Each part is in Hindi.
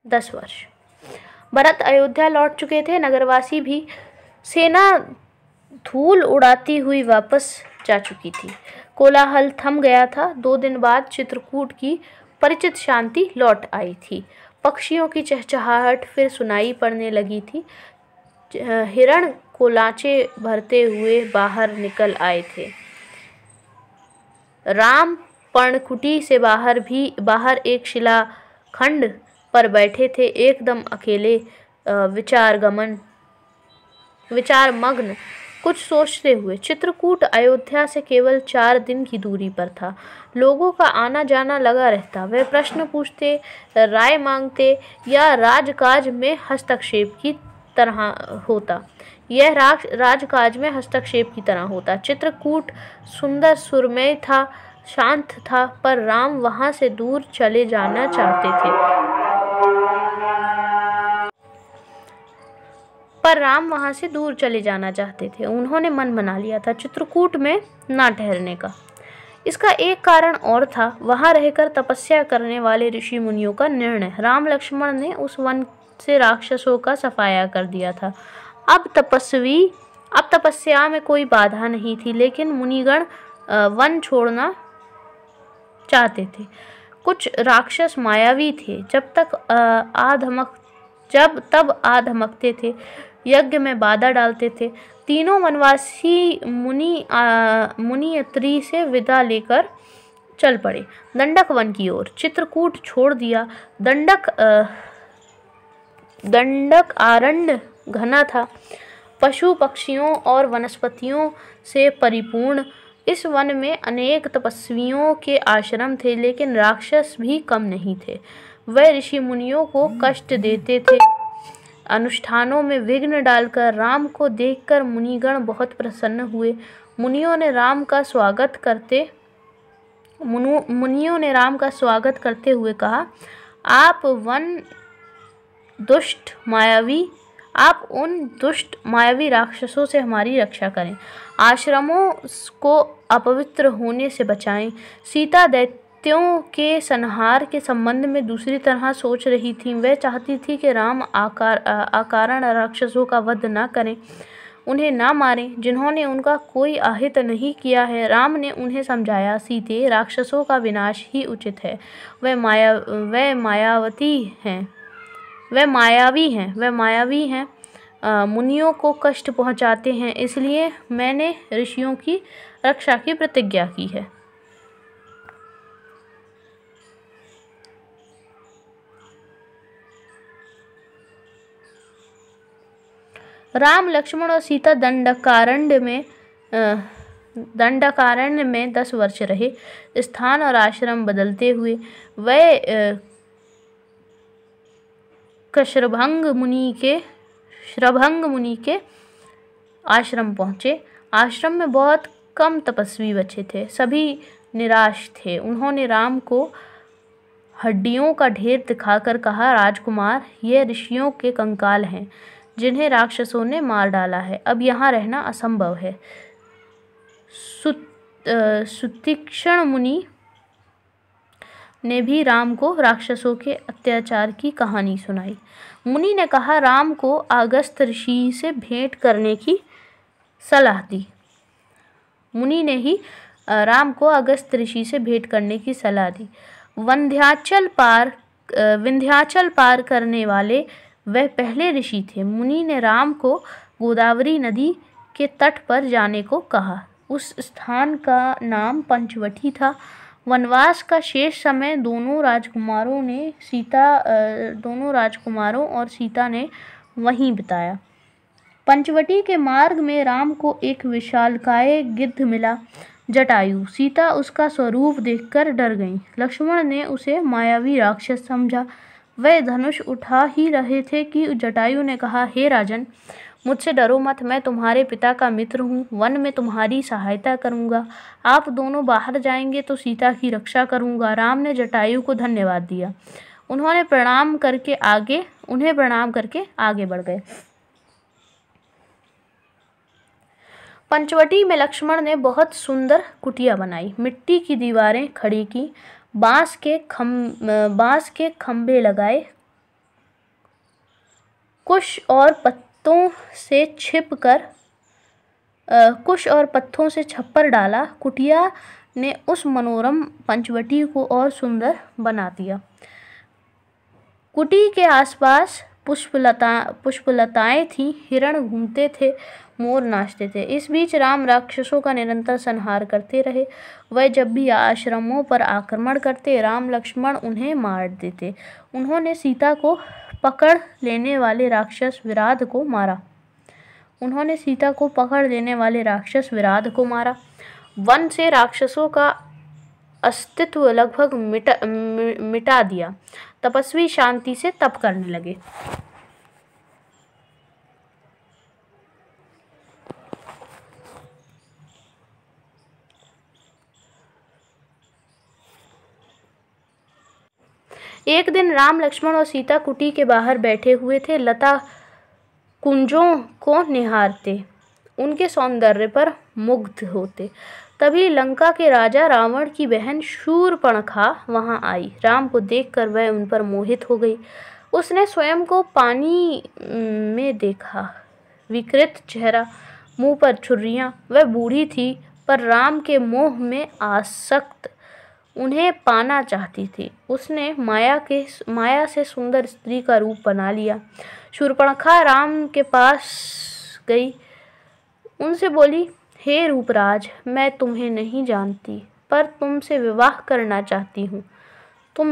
10 वर्ष। भरत अयोध्या लौट चुके थे। नगरवासी भी सेना धूल उड़ाती हुई वापस जा चुकी थी। कोलाहल थम गया था। 2 दिन बाद चित्रकूट की परिचित शांति लौट आई थी। पक्षियों की चहचहाहट फिर सुनाई पड़ने लगी थी। हिरण कोलाचे भरते हुए बाहर निकल आए थे। राम पर्णकुटी से बाहर एक शिलाखंड पर बैठे थे, एकदम अकेले, विचारमग्न, कुछ सोचते हुए। चित्रकूट अयोध्या से केवल 4 दिन की दूरी पर था। लोगों का आना जाना लगा रहता। वे प्रश्न पूछते, राय मांगते या राजकाज में हस्तक्षेप की तरह होता। चित्रकूट सुंदर, सुरमय था, शांत था, पर राम वहां से दूर चले जाना चाहते थे। उन्होंने मन बना लिया था चित्रकूट में ना ठहरने का। इसका एक कारण और था, वहां रहकर तपस्या करने वाले ऋषि मुनियों का निर्णय। राम लक्ष्मण ने उस वन से राक्षसों का सफाया कर दिया था। अब तपस्या में कोई बाधा नहीं थी, लेकिन मुनिगण वन छोड़ना चाहते थे। कुछ राक्षस मायावी थे, तब आधमकते थे, यज्ञ में बाधा डालते थे। तीनों वनवासी मुनि अत्रि से विदा लेकर चल पड़े दंडक वन की ओर। चित्रकूट छोड़ दिया। दंडक आरण्य घना था, पशु पक्षियों और वनस्पतियों से परिपूर्ण। इस वन में अनेक तपस्वियों के आश्रम थे, लेकिन राक्षस भी कम नहीं थे। वे ऋषि मुनियों को कष्ट देते थे, अनुष्ठानों में विघ्न डालकर। राम को देखकर मुनिगण बहुत प्रसन्न हुए। मुनियों ने राम का स्वागत करते हुए कहा, आप उन दुष्ट मायावी राक्षसों से हमारी रक्षा करें, आश्रमों को अपवित्र होने से बचाएं। सीता दैत्यों के संहार के संबंध में दूसरी तरह सोच रही थी। वह चाहती थी कि राम अकारण राक्षसों का वध न करें, उन्हें न मारें जिन्होंने उनका कोई अहित नहीं किया है। राम ने उन्हें समझाया, सीते, राक्षसों का विनाश ही उचित है। वे मायावी हैं, मुनियों को कष्ट पहुंचाते हैं, इसलिए मैंने ऋषियों की रक्षा की प्रतिज्ञा की है। राम, लक्ष्मण और सीता दंडकारण्य में 10 वर्ष रहे। स्थान और आश्रम बदलते हुए वे श्रभंग मुनि के आश्रम पहुँचे। आश्रम में बहुत कम तपस्वी बचे थे, सभी निराश थे। उन्होंने राम को हड्डियों का ढेर दिखाकर कहा, राजकुमार, ये ऋषियों के कंकाल हैं जिन्हें राक्षसों ने मार डाला है। अब यहाँ रहना असंभव है। सुतीक्ष्ण मुनि ने भी राम को राक्षसों के अत्याचार की कहानी सुनाई। मुनि ने कहा, राम को अगस्त्य ऋषि से भेंट करने की सलाह दी। विंध्याचल पार करने वाले वह पहले ऋषि थे। मुनि ने राम को गोदावरी नदी के तट पर जाने को कहा। उस स्थान का नाम पंचवटी था। वनवास का शेष समय दोनों राजकुमारों और सीता ने वहीं बिताया। पंचवटी के मार्ग में राम को एक विशालकाय गिद्ध मिला, जटायु। सीता उसका स्वरूप देखकर डर गईं। लक्ष्मण ने उसे मायावी राक्षस समझा। वे धनुष उठा ही रहे थे कि जटायु ने कहा, हे राजन, मुझसे डरो मत, मैं तुम्हारे पिता का मित्र हूँ, वन में तुम्हारी सहायता करूँगा। आप दोनों बाहर जाएंगे तो सीता की रक्षा करूँगा। राम ने जटायु को धन्यवाद दिया। उन्हें प्रणाम करके आगे बढ़ गए। पंचवटी में लक्ष्मण ने बहुत सुंदर कुटिया बनाई, मिट्टी की दीवारें खड़ी की, बांस के खंभे लगाए, कुश और पत्तों से छप्पर डाला। कुटिया ने उस मनोरम पंचवटी को और सुंदर बना दिया। कुटी के आसपास पुष्पलताएं थीं, हिरण घूमते थे, मोर नाचते थे। इस बीच राम राक्षसों का निरंतर संहार करते रहे। वह जब भी आश्रमों पर आक्रमण करते, राम लक्ष्मण उन्हें मार देते। उन्होंने सीता को पकड़ लेने वाले राक्षस विराध को मारा। वन से राक्षसों का अस्तित्व लगभग मिटा दिया। तपस्वी शांति से तप करने लगे। एक दिन राम लक्ष्मण और सीता कुटी के बाहर बैठे हुए थे, लता कुंजों को निहारते, उनके सौंदर्य पर मुग्ध होते। तभी लंका के राजा रावण की बहन शूर्पणखा वहां आई। राम को देखकर वह उन पर मोहित हो गई। उसने स्वयं को पानी में देखा, विकृत चेहरा, मुंह पर छुरियां। वह बूढ़ी थी पर राम के मोह में आसक्त, उन्हें पाना चाहती थी। उसने माया से सुंदर स्त्री का रूप बना लिया। शूर्पणखा राम के पास गई, उनसे बोली, हे रूपराज, मैं तुम्हें नहीं जानती पर तुमसे विवाह करना चाहती हूँ। तुम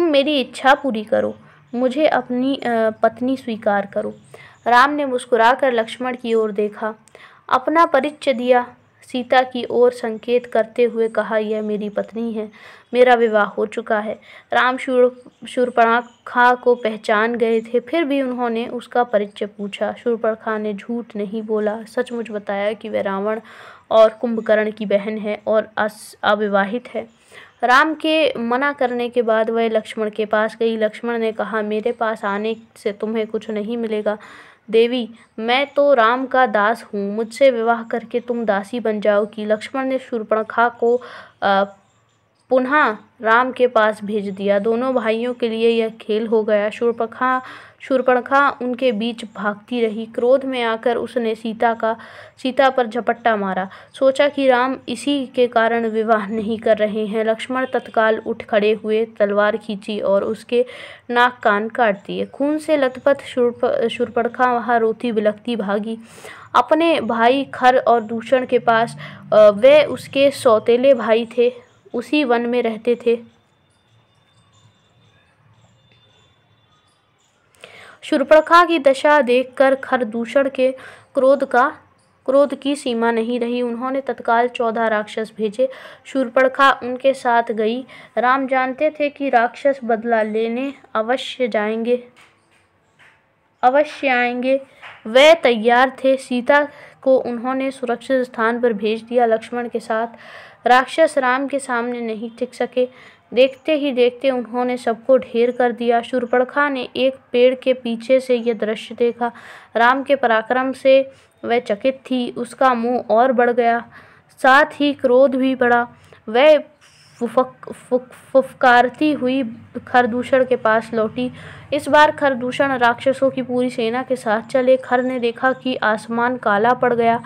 मेरी इच्छा पूरी करो, मुझे अपनी पत्नी स्वीकार करो। राम ने मुस्कुराकर लक्ष्मण की ओर देखा, अपना परिचय दिया, सीता की ओर संकेत करते हुए कहा, यह मेरी पत्नी है, मेरा विवाह हो चुका है। राम शूर्पणखा को पहचान गए थे, फिर भी उन्होंने उसका परिचय पूछा। शूर्पणखा ने झूठ नहीं बोला, सचमुच बताया कि वह रावण और कुंभकर्ण की बहन है और अविवाहित है। राम के मना करने के बाद वह लक्ष्मण के पास गई। लक्ष्मण ने कहा, मेरे पास आने से तुम्हें कुछ नहीं मिलेगा देवी, मैं तो राम का दास हूँ, मुझसे विवाह करके तुम दासी बन जाओगी। लक्ष्मण ने शूर्पणखा को पुनः राम के पास भेज दिया। दोनों भाइयों के लिए यह खेल हो गया। शूर्पणखा उनके बीच भागती रही। क्रोध में आकर उसने सीता पर झपट्टा मारा। सोचा कि राम इसी के कारण विवाह नहीं कर रहे हैं। लक्ष्मण तत्काल उठ खड़े हुए, तलवार खींची और उसके नाक कान काट दिए। खून से लथपथ शूर्पणखा वहाँ रोती बिलखती भागी अपने भाई खर और दूषण के पास। वे उसके सौतेले भाई थे, उसी वन में रहते थे। शूर्पणखा की दशा देखकर खरदूषण के क्रोध की सीमा नहीं रही। उन्होंने तत्काल 14 राक्षस भेजे। शूर्पणखा उनके साथ गई। राम जानते थे कि राक्षस बदला लेने अवश्य आएंगे। वे तैयार थे। सीता को उन्होंने सुरक्षित स्थान पर भेज दिया। लक्ष्मण के साथ राक्षस राम के सामने नहीं टिक सके। देखते ही देखते उन्होंने सबको ढेर कर दिया। शूर्पणखा ने एक पेड़ के पीछे से यह दृश्य देखा। राम के पराक्रम से वह चकित थी। उसका मुंह और बढ़ गया, साथ ही क्रोध भी बढ़ा। वह फुफकारती हुई खरदूषण के पास लौटी। इस बार खरदूषण राक्षसों की पूरी सेना के साथ चले। खर ने देखा कि आसमान काला पड़ गया,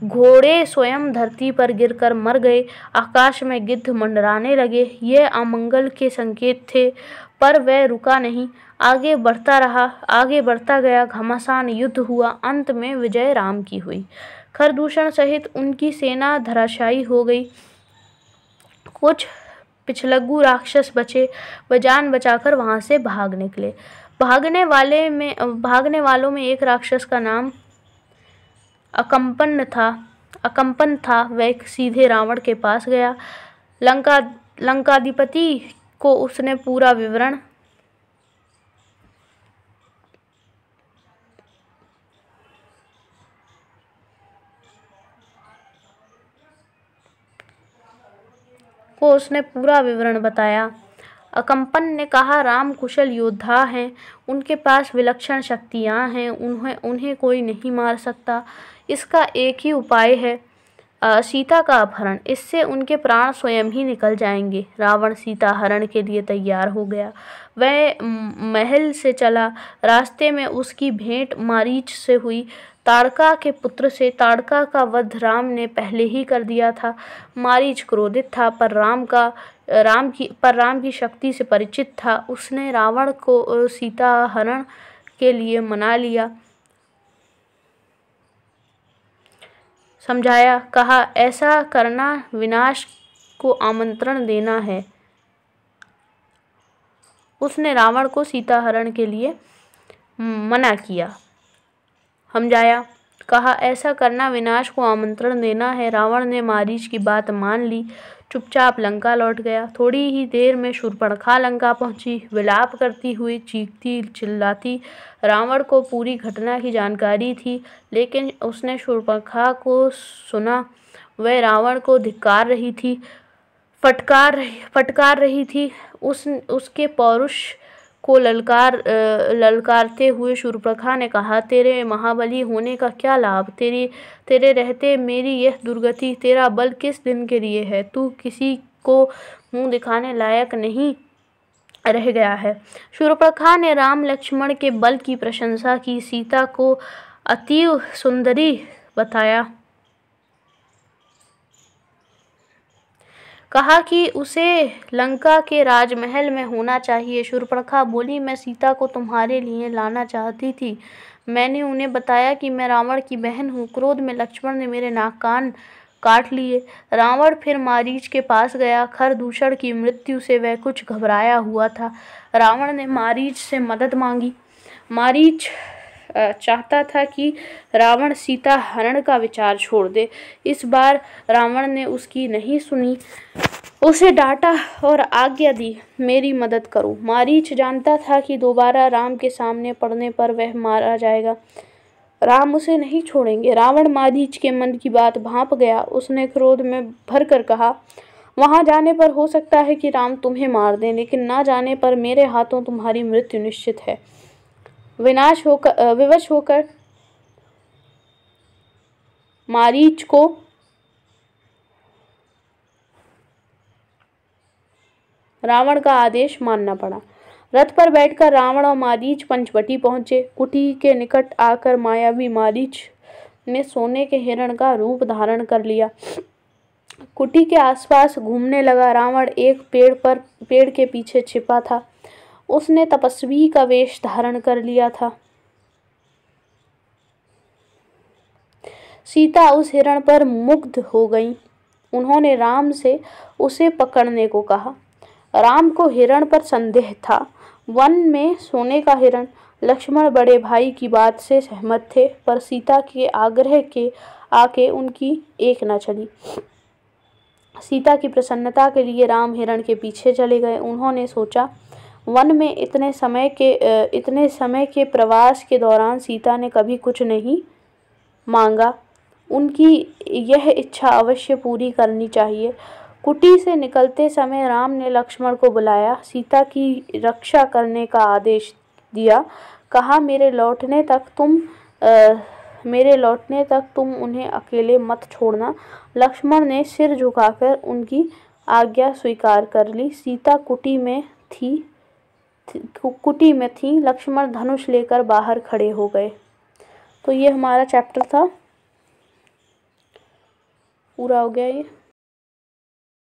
घोड़े स्वयं धरती पर गिरकर मर गए, आकाश में गिद्ध मंडराने लगे। ये अमंगल के संकेत थे, पर वह रुका नहीं, आगे बढ़ता गया। घमासान युद्ध हुआ, अंत में विजय राम की हुई। खरदूषण सहित उनकी सेना धराशायी हो गई। कुछ पिछलग्गू राक्षस बचे, वे जान बचाकर वहां से भाग निकले। भागने वालों में एक राक्षस का नाम अकंपन था। वह सीधे रावण के पास गया। लंकाधिपति को उसने पूरा विवरण बताया। अकंपन ने कहा, राम कुशल योद्धा हैं, उनके पास विलक्षण शक्तियां हैं, उन्हें कोई नहीं मार सकता। इसका एक ही उपाय है, सीता का अपहरण, इससे उनके प्राण स्वयं ही निकल जाएंगे। रावण सीता हरण के लिए तैयार हो गया। वह महल से चला। रास्ते में उसकी भेंट मारीच से हुई, ताड़का के पुत्र से। ताड़का का वध राम ने पहले ही कर दिया था। मारीच क्रोधित था, पर राम की शक्ति से परिचित था। उसने रावण को सीता हरण के लिए मना लिया, समझाया। कहा, ऐसा करना विनाश को आमंत्रण देना है। उसने रावण को सीता हरण के लिए मना किया, समझाया। कहा, ऐसा करना विनाश को आमंत्रण देना है। रावण ने मारीच की बात मान ली, चुपचाप लंका लौट गया। थोड़ी ही देर में शूर्पणखा लंका पहुंची, विलाप करती हुई, चीखती चिल्लाती। रावण को पूरी घटना की जानकारी थी, लेकिन उसने शूर्पणखा को सुना। वह रावण को धिक्कार रही थी, फटकार रही थी। उसके पौरुष को ललकारते हुए शूर्पणखा ने कहा, तेरे महाबली होने का क्या लाभ? तेरे रहते मेरी यह दुर्गति। तेरा बल किस दिन के लिए है? तू किसी को मुंह दिखाने लायक नहीं रह गया है। शूर्पणखा ने राम लक्ष्मण के बल की प्रशंसा की, सीता को अतीव सुंदरी बताया। कहा कि उसे लंका के राजमहल में होना चाहिए। शूर्पणखा बोली, मैं सीता को तुम्हारे लिए लाना चाहती थी। मैंने उन्हें बताया कि मैं रावण की बहन हूँ। क्रोध में लक्ष्मण ने मेरे नाक कान काट लिए। रावण फिर मारीच के पास गया। खरदूषण की मृत्यु से वह कुछ घबराया हुआ था। रावण ने मारीच से मदद मांगी। मारीच चाहता था कि रावण सीता हरण का विचार छोड़ दे। इस बार रावण ने उसकी नहीं सुनी, उसे डांटा और आज्ञा दी, मेरी मदद करो। मारीच जानता था कि दोबारा राम के सामने पड़ने पर वह मारा जाएगा। राम उसे नहीं छोड़ेंगे। रावण मारीच के मन की बात भांप गया। उसने क्रोध में भरकर कहा, वहां जाने पर हो सकता है कि राम तुम्हें मार दें, लेकिन ना जाने पर मेरे हाथों तुम्हारी मृत्यु निश्चित है। विवश होकर मारीच को रावण का आदेश मानना पड़ा। रथ पर बैठकर रावण और मारीच पंचवटी पहुंचे। कुटी के निकट आकर मायावी मारीच ने सोने के हिरण का रूप धारण कर लिया। कुटी के आसपास घूमने लगा। रावण एक पेड़ के पीछे छिपा था। उसने तपस्वी का वेश धारण कर लिया था। सीता उस हिरण पर मुग्ध हो गई। उन्होंने राम से उसे पकड़ने को कहा। राम को हिरण पर संदेह था। वन में सोने का हिरण। लक्ष्मण बड़े भाई की बात से सहमत थे, पर सीता के आग्रह के आके उनकी एक न चली। सीता की प्रसन्नता के लिए राम हिरण के पीछे चले गए। उन्होंने सोचा, वन में इतने समय के प्रवास के दौरान सीता ने कभी कुछ नहीं मांगा। उनकी यह इच्छा अवश्य पूरी करनी चाहिए। कुटी से निकलते समय राम ने लक्ष्मण को बुलाया, सीता की रक्षा करने का आदेश दिया। कहा, मेरे लौटने तक तुम उन्हें अकेले मत छोड़ना। लक्ष्मण ने सिर झुकाकर उनकी आज्ञा स्वीकार कर ली। सीता कुटी में थी। लक्ष्मण धनुष लेकर बाहर खड़े हो गए। तो ये हमारा चैप्टर था, पूरा हो गया ये।